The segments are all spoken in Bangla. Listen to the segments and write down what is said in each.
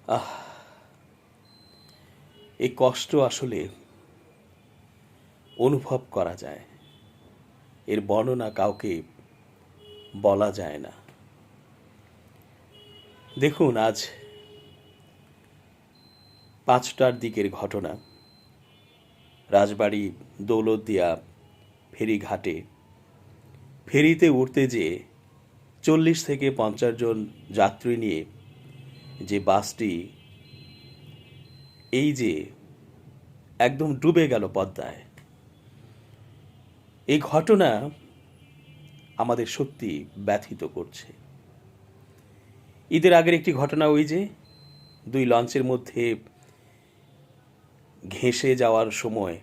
আহ এই কষ্ট আসলে অনুভব করা যায়, এর বর্ণনা কাউকে বলা যায় না। দেখুন, আজ 5টার দিকের ঘটনা। রাজবাড়ী দৌলতদিয়া ফেরিঘাটে ফেরিতে উঠতে যেয়ে 40 থেকে 50 জন যাত্রী নিয়ে যে বাসটি এই যে একদম ডুবে গেল পদ্মায়, এই ঘটনা আমাদের সত্যি ব্যথিত করছে। ঈদের আগের একটি ঘটনা, ওই যে 2 লঞ্চের মধ্যে ঘেঁষে যাওয়ার সময়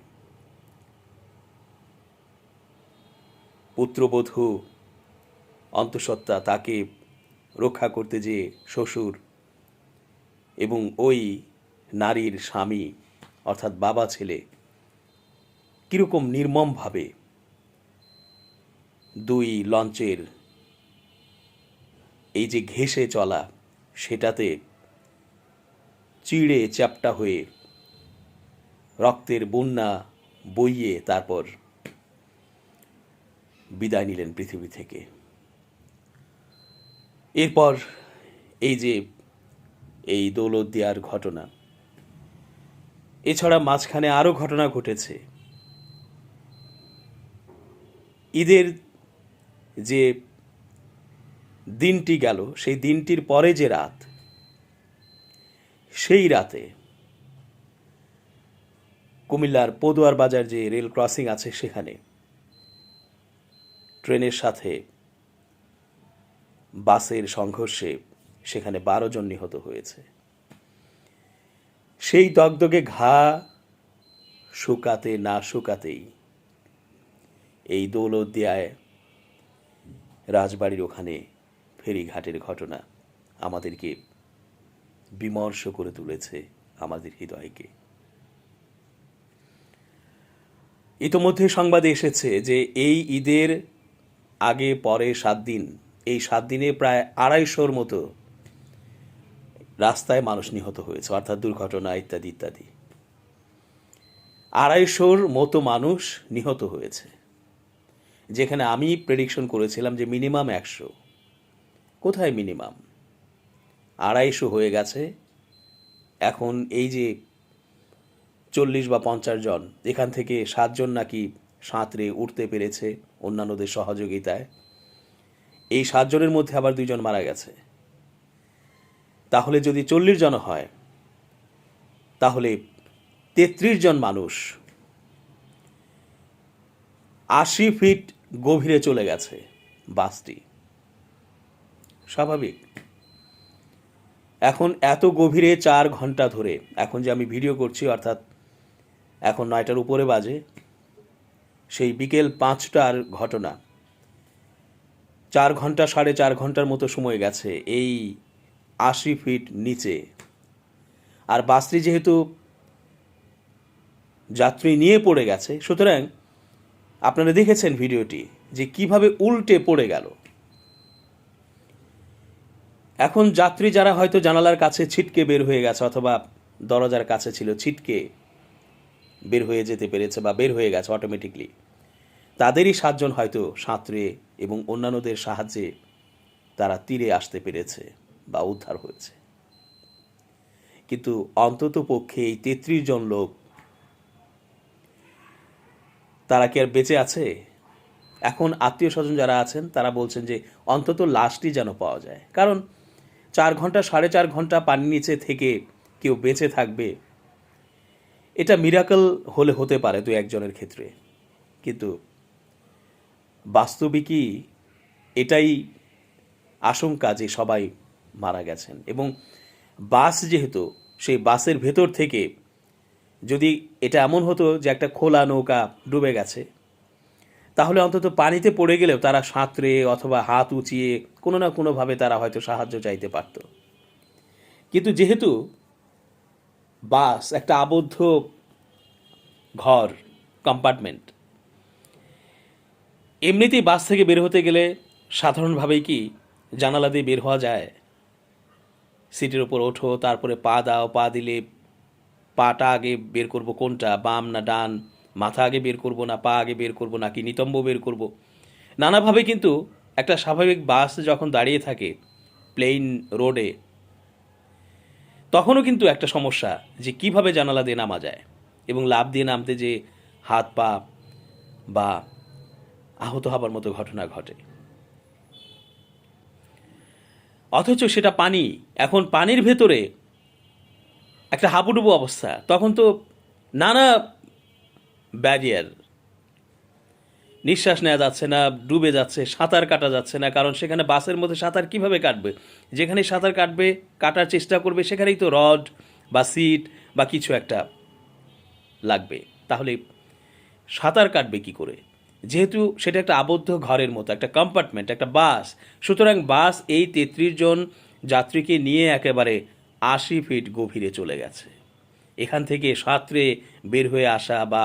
পুত্রবধূ অন্তঃসত্ত্বা তাকে রক্ষা করতে যেয়ে শ্বশুর এবং ওই নারীর স্বামী অর্থাৎ বাবা ছেলে কীরকম নির্মমভাবে 2 লঞ্চের এই যে ঘেঁষে চলা সেটাতে চিড়ে চ্যাপ্টা হয়ে রক্তের বন্যা বইয়ে তারপর বিদায় নিলেন পৃথিবী থেকে। এরপর এই যে এই দৌলতদিয়ার ঘটনা, এছাড়া মাঝখানে আরও ঘটনা ঘটেছে। ঈদের যে দিনটি গেল, সেই দিনটির পরে যে রাত, সেই রাতে কুমিল্লার পদুয়ার বাজার যে রেল ক্রসিং আছে সেখানে ট্রেনের সাথে বাসের সংঘর্ষে সেখানে 12 জন নিহত হয়েছে। সেই দগদগে ঘা শুকাতে না শুকাতেই এই দৌলতদিয়ায় রাজবাড়ির ওখানে ফেরিঘাটের ঘটনা আমাদেরকে বিমর্ষ করে তুলেছে, আমাদের হৃদয়কে। ইতোমধ্যে সংবাদে এসেছে যে এই ঈদের আগে পরে 7 দিন, এই 7 দিনে প্রায় 250-র মতো রাস্তায় মানুষ নিহত হয়েছে, অর্থাৎ দুর্ঘটনা ইত্যাদি ইত্যাদি। 250-র মতো মানুষ নিহত হয়েছে, যেখানে আমি প্রেডিকশন করেছিলাম যে মিনিমাম 100। কোথায় মিনিমাম? 250 হয়ে গেছে। এখন এই যে 40 বা 50 জন, এখান থেকে 7 জন নাকি সাঁতরে উঠতে পেরেছে অন্যান্যদের সহযোগিতায়। এই 7 জনের মধ্যে আবার 2 জন মারা গেছে। তাহলে যদি 40 জন হয়, তাহলে 33 জন মানুষ 80 ফিট গভীরে চলে গেছে বাসটি। স্বাভাবিক। এখন এত গভীরে 4 ঘন্টা ধরে, এখন যে আমি ভিডিও করছি অর্থাৎ এখন 9টার উপরে বাজে, সেই বিকেল 5টার ঘটনা, 4 ঘন্টা 4.5 ঘন্টার মতো সময় গেছে এই 80 ফিট নিচে। আর বাসটি যেহেতু যাত্রী নিয়ে পড়ে গেছে, সুতরাং আপনারা দেখেছেন ভিডিওটি যে কিভাবে উল্টে পড়ে গেল। এখন যাত্রী যারা হয়তো জানালার কাছে ছিটকে বের হয়ে গেছে অথবা দরজার কাছে ছিল, ছিটকে বের হয়ে যেতে পেরেছে বা বের হয়ে গেছে অটোমেটিকলি, তাদেরই 7 জন হয়তো সাঁতরে এবং অন্যান্যদের সাহায্যে তারা তীরে আসতে পেরেছে বা উদ্ধার হয়েছে। কিন্তু অন্তত পক্ষে এই 33 জন লোক, তারা কি আর বেঁচে আছে? এখন আত্মীয় স্বজন যারা আছেন তারা বলছেন যে অন্তত লাশটি যেন পাওয়া যায়, কারণ 4 ঘন্টা 4.5 ঘন্টা পানির নিচে থেকে কেউ বেঁচে থাকবে, এটা মিরাকল হলে হতে পারে 2-1 জনের ক্ষেত্রে, কিন্তু বাস্তবিকই এটাই আশঙ্কা যে সবাই মারা গেছেন। এবং বাস যেহেতু, সেই বাসের ভেতর থেকে যদি এটা এমন হতো যে একটা খোলা নৌকা ডুবে গেছে, তাহলে অন্তত পানিতে পড়ে গেলেও তারা সাঁতরে অথবা হাত উঁচিয়ে কোনো না কোনোভাবে তারা হয়তো সাহায্য চাইতে পারত। কিন্তু যেহেতু বাস একটা আবদ্ধ ঘর, কম্পার্টমেন্ট, এমনিতেই বাস থেকে বের হতে গেলে সাধারণভাবেই কি জানালা দিয়ে বের হওয়া যায়? সিটের ওপর ওঠো, তারপরে পা দাও, পা দিলে পাটা আগে বের করব কোনটা, বাম না ডান, মাথা আগে বের করব না পা আগে বের করব নাকি নিতম্ব বের করব, নানাভাবে কিন্তু একটা স্বাভাবিক বাস যখন দাঁড়িয়ে থাকে প্লেন রোডে, তখনও কিন্তু একটা সমস্যা যে কিভাবে জানালা দিয়ে নামা যায়, এবং লাফ দিয়ে নামতে যে হাত পা বা আহত হবার মতো ঘটনা ঘটে। অথচ সেটা পানি, এখন পানির ভেতরে একটা হাবুডুবু অবস্থা, তখন তো নানা ব্যারিয়ার, নিঃশ্বাস নেওয়া যাচ্ছে না, ডুবে যাচ্ছে, সাঁতার কাটা যাচ্ছে না, কারণ সেখানে বাসের মধ্যে সাঁতার কিভাবে কাটবে, যেখানে সাঁতার কাটবে কাটার চেষ্টা করবে সেখানেই তো রড বা সিট বা কিছু একটা লাগবে, তাহলে সাঁতার কাটবে কি করে, যেহেতু সেটা একটা আবদ্ধ ঘরের মতো একটা কম্পার্টমেন্ট, একটা বাস, সুতরাং বাস এই 33 জন যাত্রীকে নিয়ে একেবারে 80 ফিট গভীরে চলে গেছে। এখান থেকে সাঁতরে বের হয়ে আসা বা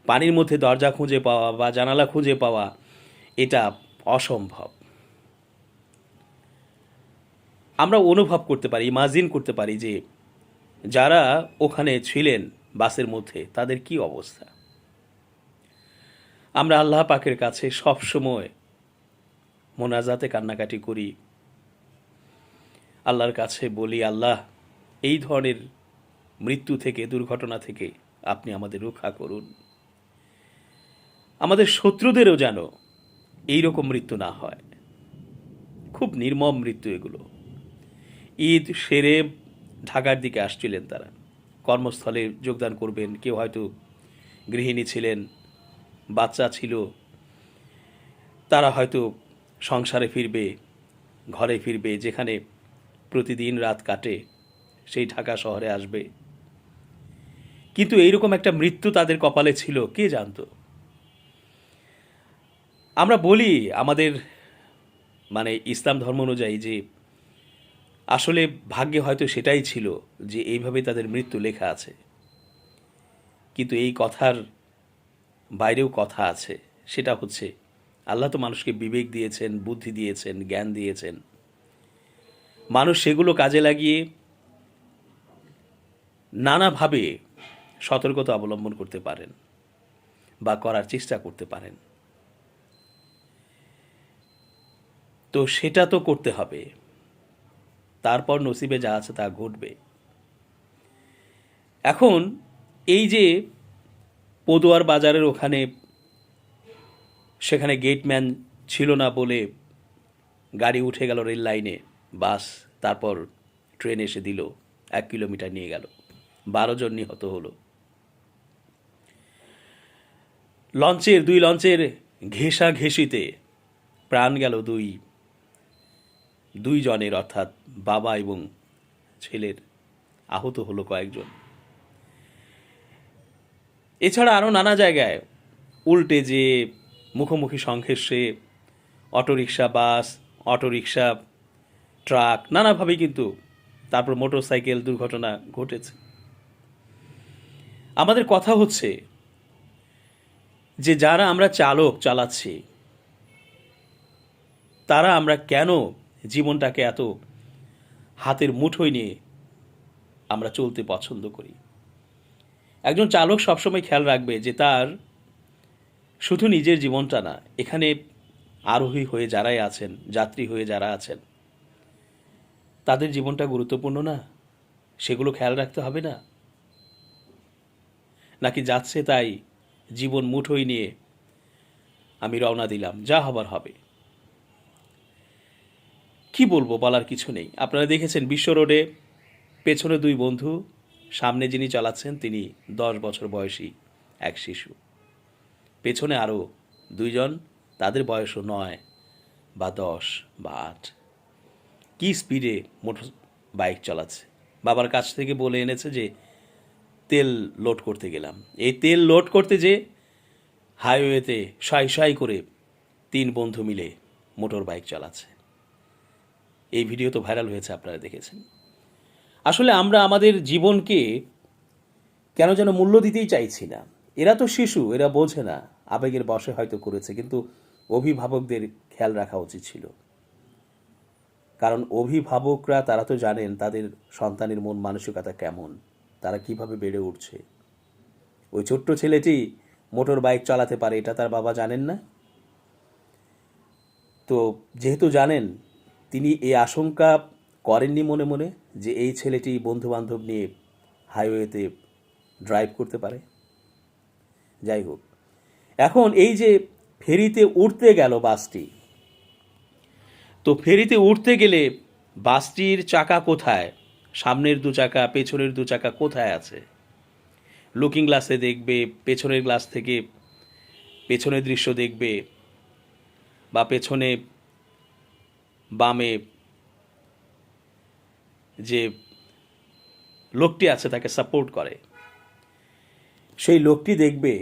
পানির মধ্যে দরজা খুঁজে পাওয়া বা জানালা খুঁজে পাওয়া, এটা অসম্ভব। আমরা অনুভব করতে পারি, ইমাজিন করতে পারি যে যারা ওখানে ছিলেন বাসের মধ্যে তাদের কি অবস্থা। আমরা আল্লাহ পাকের কাছে সবসময় মোনাজাতে কান্নাকাটি করি, আল্লাহর কাছে বলি, আল্লাহ এই ধরনের মৃত্যু থেকে, দুর্ঘটনা থেকে আপনি আমাদের রক্ষা করুন, আমাদের শত্রুদেরও যেন এইরকম মৃত্যু না হয়। খুব নির্মম মৃত্যু এগুলো। ঈদ সেরে ঢাকার দিকে আসছিলেন তারা, কর্মস্থলে যোগদান করবেন, কেউ হয়তো গৃহিণী ছিলেন, বাচ্চা ছিল, তারা হয়তো সংসারে ফিরবে, ঘরে ফিরবে, যেখানে প্রতিদিন রাত কাটে সেই ঢাকা শহরে আসবে। কিন্তু এইরকম একটা মৃত্যু তাদের কপালে ছিল, কে জানতো। আমরা বলি আমাদের ইসলাম ধর্ম অনুযায়ী যে আসলে ভাগ্যে হয়তো সেটাই ছিল যে এইভাবে তাদের মৃত্যু লেখা আছে, কিন্তু এই কথার বাইরেও কথা আছে। সেটা হচ্ছে আল্লাহ তো মানুষকে বিবেক দিয়েছেন, বুদ্ধি দিয়েছেন, জ্ঞান দিয়েছেন, মানুষ সেগুলো কাজে লাগিয়ে নানাভাবে সতর্কতা অবলম্বন করতে পারেন বা করার চেষ্টা করতে পারেন। তো সেটা তো করতে হবে, তারপর নসিবে যা আছে তা ঘটবে। এখন এই যে পদুয়ার বাজারের ওখানে, সেখানে গেটম্যান ছিল না বলে গাড়ি উঠে গেল রেল লাইনে, বাস, তারপর ট্রেন এসে দিল, 1 কিলোমিটার নিয়ে গেল, 12 জন নিহত হলো। দুই লঞ্চের ঘেঁষাঘেঁষিতে প্রাণ গেল দুই জনের, অর্থাৎ বাবা এবং ছেলের, আহত হলো কয়েকজন। এছাড়া আরও নানা জায়গায় উল্টে যে মুখোমুখি সংঘর্ষে অটোরিকশা, বাস, অটোরিকশা, ট্রাক, নানাভাবে কিন্তু, তারপর মোটরসাইকেল দুর্ঘটনা ঘটেছে। আমাদের কথা হচ্ছে যে যারা আমরা চালাচ্ছি, তারা আমরা কেন জীবনটাকে এত হাতের মুঠোয় নিয়ে আমরা চলতে পছন্দ করি। একজন চালক সবসময় খেয়াল রাখবে যে তার শুধু নিজের জীবনটা না, এখানে আরোহী হয়ে যারাই আছেন, যাত্রী হয়ে যারা আছেন, তাদের জীবনটা গুরুত্বপূর্ণ না, সেগুলো খেয়াল রাখতে হবে না? নাকি যাচ্ছে তাই জীবন মুঠোয় নিয়ে আমি রওনা দিলাম, যা হবার হবে। কি বলবো, বলার কিছু নেই। আপনারা দেখেছেন বিশ্ব রোডে পেছনে 2 বন্ধু, সামনে যিনি চালাচ্ছেন তিনি 10 বছর বয়সী এক শিশু, পেছনে আরও 2 জন, তাদের বয়সও 9 বা 10 বা 8। কি স্পিডে মোটর বাইক চালাচ্ছে। বাবার কাছ থেকে বলে এনেছে যে তেল লোড করতে গেলাম, এই তেল লোড করতে যে হাইওয়েতে সাই করে 3 বন্ধু মিলে মোটর বাইক চালাচ্ছে। এই ভিডিও তো ভাইরাল হয়েছে, আপনারা দেখেছেন। আসলে আমরা আমাদের জীবনকে কেন যেন মূল্য দিতেই চাইছি না। এরা তো শিশু, এরা বোঝে না, আবেগের বশে হয়তো করেছে, কিন্তু অভিভাবকদের খেয়াল রাখা উচিত ছিল। কারণ অভিভাবকরা তারা তো জানেন তাদের সন্তানের মন মানসিকতা কেমন, তারা কিভাবে বেড়ে উঠছে। ওই ছোট্ট ছেলেটি মোটর বাইক চালাতে পারে, এটা তার বাবা জানেন না? তো যেহেতু জানেন, তিনি এই আশঙ্কা করেননি মনে মনে যে এই ছেলেটি বন্ধুবান্ধব নিয়ে হাইওয়েতে ড্রাইভ করতে পারে। যাই হোক, এখন এই যে ফেরিতে উঠতে গেল বাসটি, তো ফেরিতে উঠতে গেলে বাসটির চাকা কোথায়, সামনের দু চাকা পেছনের দু চাকা কোথায় আছে? লুকিং গ্লাসে দেখবে, পেছনের গ্লাস থেকে পেছনের দৃশ্য দেখবে, বা পেছনে বামে যে লোকটি আছে তাকে সাপোর্ট করে সেই লোকটি দেখবে।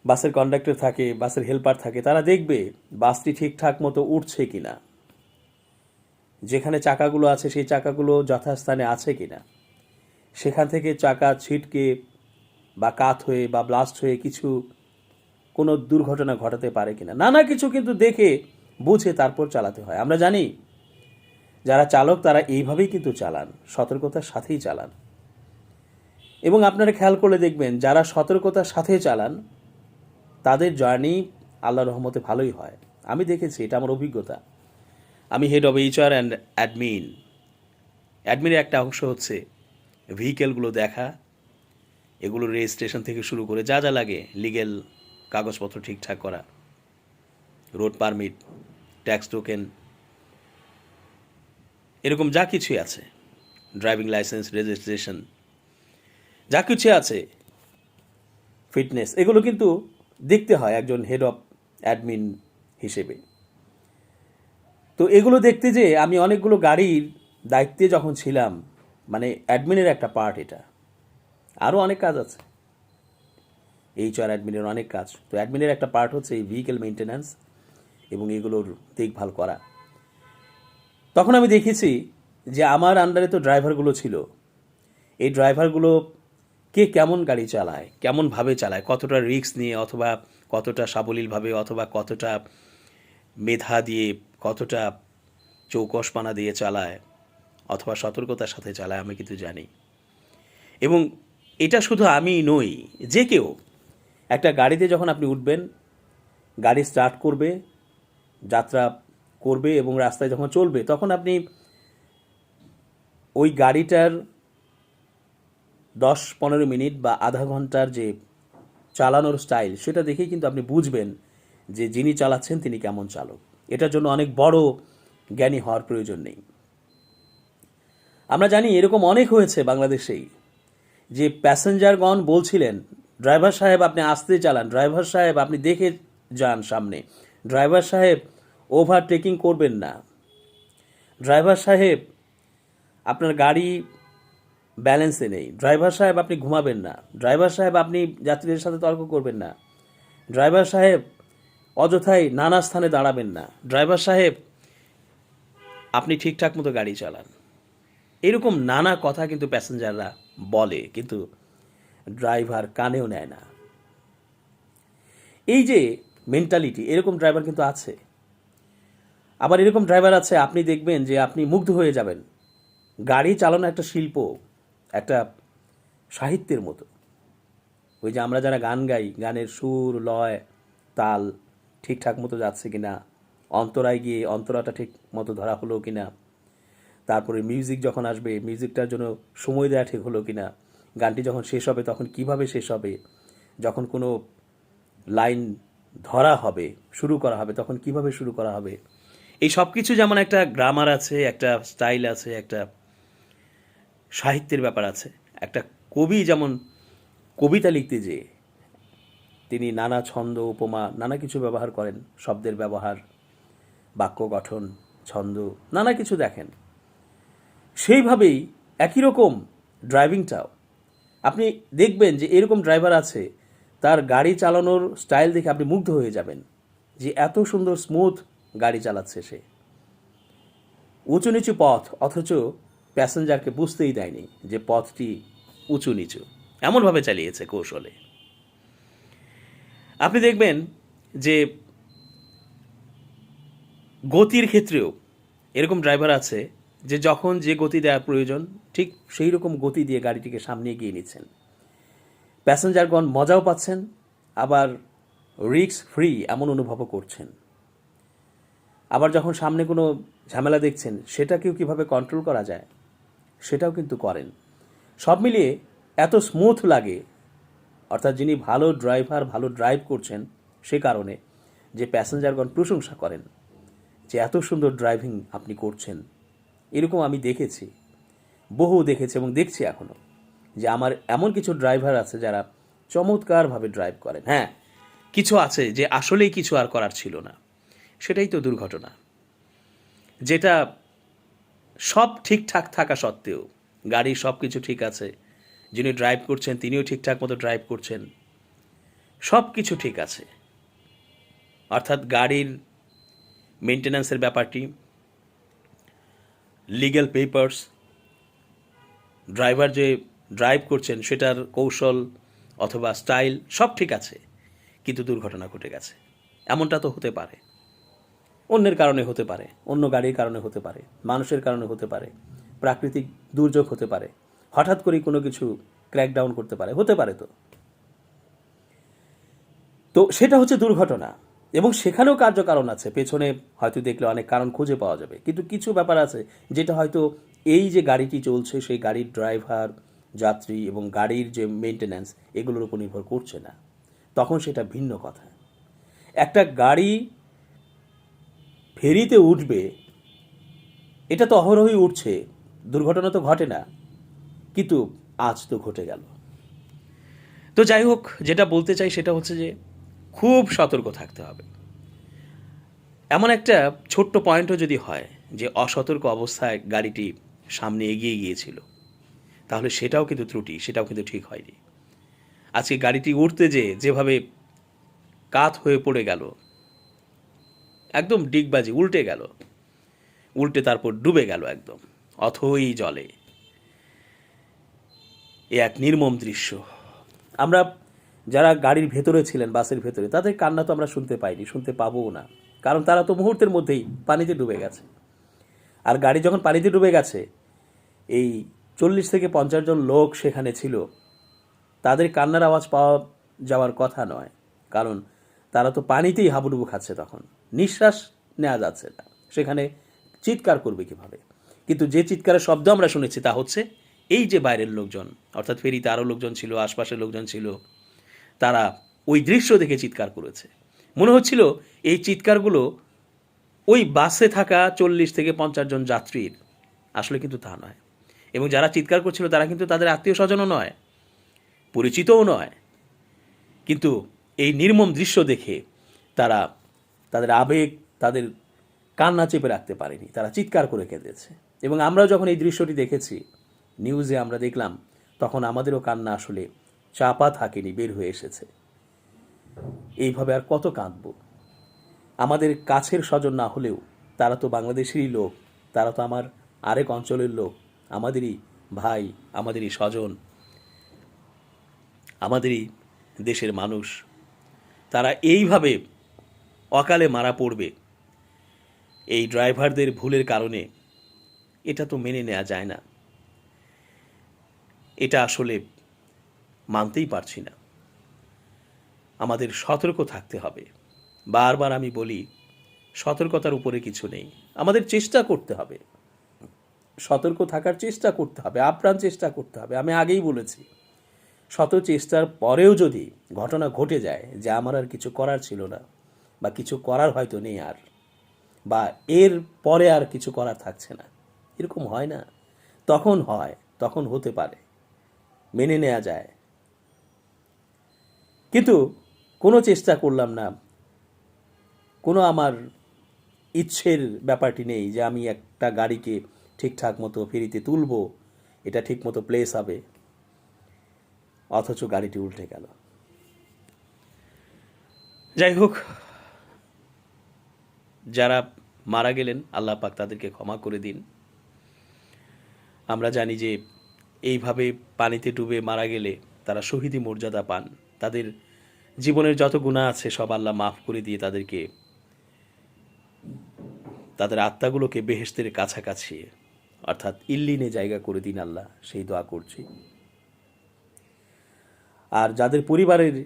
বাসের কন্ডাক্টর থাকে, বাসের হেল্পার থাকে, তারা দেখবে বাসটি ঠিকঠাক মতো উঠছে কিনা, যেখানে চাকাগুলো আছে সেই চাকাগুলো যথাস্থানে আছে কিনা, সেখান থেকে চাকা ছিটকে বা কাত হয়ে বা ব্লাস্ট হয়ে কিছু কোনো দুর্ঘটনা ঘটাতে পারে কিনা, নানা কিছু কিন্তু দেখে বুঝে তারপর চালাতে হয়। আমরা জানি যারা চালক তারা এইভাবেই কিন্তু চালান, সতর্কতার সাথেই চালান। এবং আপনারা খেয়াল করলে দেখবেন যারা সতর্কতার সাথে চালান তাদের জার্নি আল্লাহর রহমতে ভালোই হয়। আমি দেখেছি, এটা আমার অভিজ্ঞতা। আমি হেড অফ HR অ্যান্ড অ্যাডমিনের একটা অংশ হচ্ছে ভেহিকেলগুলো দেখা, এগুলো রেজিস্ট্রেশন থেকে শুরু করে যা যা লাগে, লিগেল কাগজপত্র ঠিকঠাক করা, রোড পারমিট, ট্যাক্স টোকেন, এরকম যা কিছুই আছে, ড্রাইভিং লাইসেন্স, রেজিস্ট্রেশন, যা কিছু আছে, ফিটনেস, এগুলো কিন্তু দেখতে হয় একজন হেড অফ অ্যাডমিন হিসেবে। তো এগুলো দেখতে যে আমি অনেকগুলো গাড়ির দায়িত্বে যখন ছিলাম, মানে অ্যাডমিনের একটা পার্ট এটা, আরও অনেক কাজ আছে, HR অ্যাডমিনের অনেক কাজ। তো অ্যাডমিনের একটা পার্ট হচ্ছে এই ভেহিকেল মেনটেন্যান্স এবং এগুলোর দেখভাল করা। তখন আমি দেখেছি যে আমার আন্ডারে তো ড্রাইভারগুলো ছিল, এই ড্রাইভারগুলো কে কেমন গাড়ি চালায়, কেমনভাবে চালায়, কতটা রিস্ক নিয়ে, অথবা কতটা সাবলীলভাবে, অথবা কতটা মেধা দিয়ে, কতটা চৌকসপানা দিয়ে চালায়, অথবা সতর্কতার সাথে চালায়, আমি কিন্তু জানি। এবং এটা শুধু আমি নই, যে কেউ একটা গাড়িতে যখন আপনি উঠবেন, গাড়ি স্টার্ট করবে, যাত্রা করবে এবং রাস্তায় যখন চলবে, তখন আপনি ওই গাড়িটার 10-15 মিনিট বা আধা ঘন্টার যে চালানোর স্টাইল, সেটা দেখেই কিন্তু আপনি বুঝবেন যে যিনি চালাচ্ছেন তিনি কেমন চালক। এটার জন্য অনেক বড় জ্ঞানী হওয়ার প্রয়োজন নেই। আমরা জানি এরকম অনেক হয়েছে বাংলাদেশেই, যে প্যাসেঞ্জারগণ বলছিলেন, ড্রাইভার সাহেব আপনি আস্তে চালান, ড্রাইভার সাহেব আপনি দেখে যান সামনে, ড্রাইভার সাহেব ওভারটেকিং করবেন না, ড্রাইভার সাহেব আপনার গাড়ি ব্যালেন্সে নেই, ড্রাইভার সাহেব আপনি ঘুমাবেন না, ড্রাইভার সাহেব আপনি যাত্রীদের সাথে তর্ক করবেন না, ড্রাইভার সাহেব অযথাই নানা স্থানে দাঁড়াবেন না, ড্রাইভার সাহেব আপনি ঠিকঠাক মতো গাড়ি চালান। এরকম নানা কথা কিন্তু প্যাসেঞ্জাররা বলে, কিন্তু ড্রাইভার কানেও নেয় না। এই যে মেন্টালিটি, এরকম ড্রাইভার কিন্তু আছে। আবার এরকম ড্রাইভার আছে, আপনি দেখবেন যে আপনি মুগ্ধ হয়ে যাবেন। গাড়ি চালানো একটা শিল্প, একটা সাহিত্যের মতো। ওই যে আমরা যারা গান গাই, গানের সুর, লয়, তাল ঠিকঠাক মতো যাচ্ছে কিনা, অন্তরায় গিয়ে অন্তরাটা ঠিক মতো ধরা হলো কিনা, তারপরে মিউজিক যখন আসবে মিউজিকটার জন্য সময় দেওয়া ঠিক হলো কিনা, গানটি যখন শেষ হবে তখন কিভাবে শেষ হবে, যখন কোনো লাইন ধরা হবে, শুরু করা হবে, তখন কিভাবে শুরু করা হবে, এই সব কিছু যেমন একটা গ্রামার আছে, একটা স্টাইল আছে, একটা সাহিত্যের ব্যাপার আছে। একটা কবি যেমন কবিতা লিখতে যেয়ে তিনি নানা ছন্দ, উপমা, নানা কিছু ব্যবহার করেন, শব্দের ব্যবহার, বাক্য গঠন, ছন্দ, নানা কিছু দেখেন। সেইভাবেই একই রকম ড্রাইভিংটাও আপনি দেখবেন যে এরকম ড্রাইভার আছে, তার গাড়ি চালানোর স্টাইল দেখে আপনি মুগ্ধ হয়ে যাবেন যে এত সুন্দর স্মুথ গাড়ি চালাচ্ছে সে। উঁচু নিচু পথ, অথচ প্যাসেঞ্জারকে বুঝতেই দেয়নি যে পথটি উঁচু নিচু, এমনভাবে চালিয়েছে কৌশলে। আপনি দেখবেন যে গতির ক্ষেত্রেও এরকম ড্রাইভার আছে যে যখন যে গতি দেওয়ার প্রয়োজন ঠিক সেই রকম গতি দিয়ে গাড়িটিকে সামনে এগিয়ে নিচ্ছেন। প্যাসেঞ্জারগণ মজাও পাচ্ছেন, আবার রিস্ক ফ্রি এমন অনুভবও করছেন। আবার যখন সামনে কোনো ঝামেলা দেখছেন সেটাকেও কিভাবে কন্ট্রোল করা যায় সেটাও কিন্তু করেন। সব মিলিয়ে এত স্মুথ লাগে, অর্থাৎ যিনি ভালো ড্রাইভার, ভালো ড্রাইভ করছেন সে কারণে যে প্যাসেঞ্জারগণ প্রশংসা করেন যে এত সুন্দর ড্রাইভিং আপনি করছেন। এরকম আমি দেখেছি, বহু দেখেছি এবং দেখছি এখনও, যে আমার এমন কিছু ড্রাইভার আছে যারা চমৎকারভাবে ড্রাইভ করেন। হ্যাঁ, কিছু আছে যে আসলেই কিছু আর করার ছিল না, সেটাই তো দুর্ঘটনা। যেটা সব ঠিকঠাক থাকা সত্ত্বেও, গাড়ির সব কিছু ঠিক আছে, যিনি ড্রাইভ করছেন তিনিও ঠিকঠাক মতো ড্রাইভ করছেন, সব কিছু ঠিক আছে, অর্থাৎ গাড়ির মেনটেন্যান্সের ব্যাপারটি, লিগ্যাল পেপারস, ড্রাইভার যে ড্রাইভ করছেন সেটার কৌশল অথবা স্টাইল সব ঠিক আছে, কিন্তু দুর্ঘটনা ঘটে গেছে। এমনটা তো হতে পারে, অন্যের কারণে হতে পারে, অন্য গাড়ির কারণে হতে পারে, মানুষের কারণে হতে পারে, প্রাকৃতিক দুর্যোগ হতে পারে, হঠাৎ করেই কোনো কিছু ক্র্যাকডাউন করতে পারে, হতে পারে। তো সেটা হচ্ছে দুর্ঘটনা, এবং সেখানেও কার্যকারণ আছে, পেছনে হয়তো দেখলে অনেক কারণ খুঁজে পাওয়া যাবে, কিন্তু কিছু ব্যাপার আছে যেটা হয়তো এই যে গাড়িটি চলছে সেই গাড়ির ড্রাইভার, যাত্রী এবং গাড়ির যে মেনটেন্যান্স এগুলোর উপর নির্ভর করছে না, তখন সেটা ভিন্ন কথা। একটা গাড়ি ফেরিতে উঠবে, এটা তো অহরহই উঠছে, দুর্ঘটনা তো ঘটে না, কিন্তু আজ তো ঘটে গেল। তো যাই হোক, যেটা বলতে চাই সেটা হচ্ছে যে খুব সতর্ক থাকতে হবে। এমন একটা ছোট্ট পয়েন্টও যদি হয় যে অসতর্ক অবস্থায় গাড়িটি সামনে এগিয়ে গিয়েছিল, তাহলে সেটাও কিন্তু ত্রুটি, সেটাও কিন্তু ঠিক হয়নি। আজকে গাড়িটি উঠতে যেভাবে কাত হয়ে পড়ে গেল, একদম ডিগবাজি উল্টে গেল, উল্টে তারপর ডুবে গেল একদম অথই জলে। এ এক নির্মম দৃশ্য। আমরা যারা গাড়ির ভেতরে ছিলেন, বাসের ভেতরে, তাদের কান্না তো আমরা শুনতে পাইনি, শুনতে পাবও না, কারণ তারা তো মুহূর্তের মধ্যেই পানিতে ডুবে গেছে। আর গাড়ি যখন পানিতে ডুবে গেছে, এই 40 থেকে 50 জন লোক সেখানে ছিল, তাদের কান্নার আওয়াজ পাওয়া যাওয়ার কথা নয়, কারণ তারা তো পানিতেই হাবুডুবু খাচ্ছে, তখন নিঃশ্বাস নেওয়া যাচ্ছে না, সেখানে চিৎকার করবে কিভাবে? কিন্তু যে চিৎকারের শব্দ আমরা শুনেছি তা হচ্ছে এই যে বাইরের লোকজন, অর্থাৎ ফেরিতে আরও লোকজন ছিল, আশপাশের লোকজন ছিল, তারা ওই দৃশ্য দেখে চিৎকার করেছে। মনে হচ্ছিল এই চিৎকারগুলো ওই বাসে থাকা 40 থেকে 50 জন যাত্রীর, আসলে কিন্তু তা নয়। এবং যারা চিৎকার করছিল তারা কিন্তু তাদের আত্মীয় স্বজনও নয়, পরিচিতও নয়, কিন্তু এই নির্মম দৃশ্য দেখে তারা তাদের আবেগ, তাদের কান্না চেপে রাখতে পারেনি, তারা চিৎকার করে কেঁদেছে। এবং আমরা যখন এই দৃশ্যটি দেখেছি, নিউজে আমরা দেখলাম, তখন আমাদেরও কান্না আসলে চাপা থাকেনি, বের হয়ে এসেছে। এইভাবে আর কত কাঁদব? আমাদের কাছের স্বজন না হলেও তারা তো বাংলাদেশেরই লোক, তারা তো আমার আরেক অঞ্চলের লোক, আমাদেরই ভাই, আমাদেরই স্বজন, আমাদেরই দেশের মানুষ। তারা এইভাবে অকালে মারা পড়বে এই ড্রাইভারদের ভুলের কারণে, এটা তো মেনে নেওয়া যায় না। এটা আসলে মানতেই পারছি না। আমাদের সতর্ক থাকতে হবে। বারবার আমি বলি, সতর্কতার উপরে কিছু নেই, আমাদের চেষ্টা করতে হবে, সতর্ক থাকার চেষ্টা করতে হবে, আপ্রাণ চেষ্টা করতে হবে। আমি আগেই বলেছি, শত চেষ্টার পরেও যদি ঘটনা ঘটে যায় যে আমার আর কিছু করার ছিল না, বা কিছু করার হয়তো নেই আর, বা এর পরে আর কিছু করার থাকছে না, এরকম হয় না? তখন হয়, তখন হতে পারে, মেনে নেওয়া যায়। কিন্তু কোনো চেষ্টা করলাম না, কোনো আমার ইচ্ছের ব্যাপারটি নেই যে আমি একটা গাড়িকে ঠিকঠাক মতো ফেরিতে তুলব, এটা ঠিক মতো প্লেস হবে, অথচ গাড়িটি উল্টে গেল। যাই হোক, যারা মারা গেলেন আল্লাহ পাক তাদেরকে ক্ষমা করে দিন। আমরা জানি যে এইভাবে পানিতে ডুবে মারা গেলে তারা শহীদি মর্যাদা পান, তাদের জীবনের যত গুনাহ আছে সব আল্লাহ মাফ করে দিয়ে তাদেরকে তাদের আত্মাগুলোকে বেহেশতের কাছাকাছি অর্থাৎ ইল্লিনে জায়গা করে দিন আল্লাহ, সেই দোয়া করছি। আর যাদের পরিবারের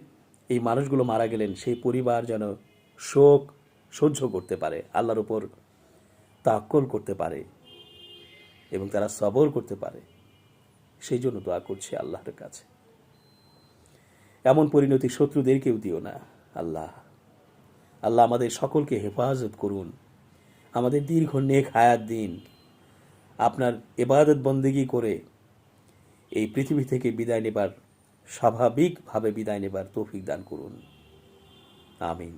এই মানুষগুলো মারা গেলেন, সেই পরিবার যেন শোক সহ্য করতে পারে, আল্লাহর উপর তাওয়াক্কুল করতে পারে এবং তারা সবর করতে পারে, সেই জন্য দোয়া করছি আল্লাহর কাছে। এমন পরিণতি শত্রুদেরকেও দিও না আল্লাহ। আল্লাহ আমাদের সকলকে হেফাজত করুন, আমাদের দীর্ঘ নেক হায়াত দিন, আপনার ইবাদত বন্দেগী করে এই পৃথিবী থেকে বিদায় নেবার, স্বাভাবিকভাবে বিদায় নেবার তৌফিক দান করুন। আমিন।